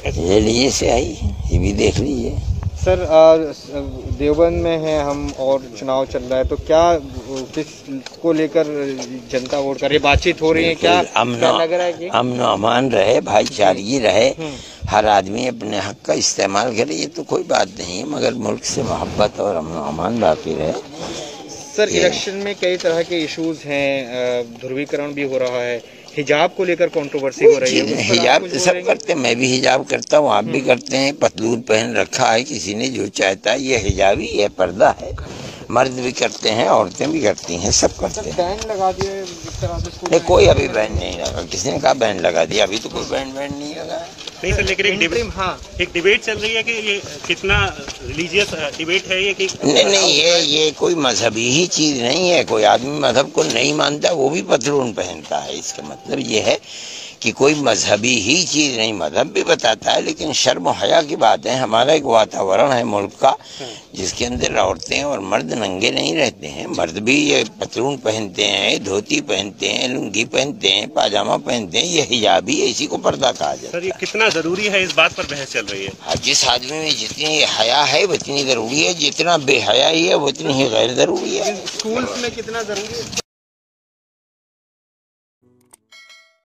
ये लिए से आई, ये भी देख लीजिए। सर देवबंद में है हम और चुनाव चल रहा है, तो क्या किस को लेकर जनता वोट कर रही है, बातचीत हो रही है, क्या लग रहा है कि अमन अमान रहे, भाईचारगी रहे, हर आदमी अपने हक का इस्तेमाल करे, ये तो कोई बात नहीं है, मगर मुल्क से मोहब्बत और अमन अमान बाकी रहे। सर इलेक्शन में कई तरह के इश्यूज हैं, ध्रुवीकरण भी हो रहा है, हिजाब को लेकर कंट्रोवर्सी हो रही है। हिजाब तो सब करते हैं, मैं भी हिजाब करता हूँ, आप भी करते हैं, पतलून पहन रखा है किसी ने, जो चाहता है, ये हिजाब ही है, पर्दा है, मर्द भी करते हैं, औरतें भी करती हैं, सब करते हैं। बैन लगा दिए इस तरह से? नहीं, कोई अभी बैन नहीं लगा, किसने कहा बैन लगा दिया, अभी तो कोई बैन नहीं लगा। नहीं सर, लेकिन एक डिबेट चल रही है कि ये कितना रिलीजियस डिबेट है ये कि नहीं, ये कोई मजहबी ही चीज नहीं है, कोई आदमी मजहब को नहीं मानता वो भी पतलून पहनता है, इसका मतलब ये है कि कोई मजहबी ही चीज नहीं, मजहब भी बताता है, लेकिन शर्म हया की बात है। हमारा एक वातावरण है मुल्क का जिसके अंदर औरतें और मर्द नंगे नहीं रहते हैं, मर्द भी ये पतलून पहनते हैं, धोती पहनते हैं, लुंगी पहनते हैं, पाजामा पहनते हैं, ये हिजाब ही इसी को पर्दा कहा जाता है। सर ये कितना जरूरी है, इस बात पर बहस चल रही है। जिस आदमी में जितनी हया है उतनी जरूरी है, जितना बेहया ही है उतनी ही गैर जरूरी है। स्कूल्स में कितना जरूरी है?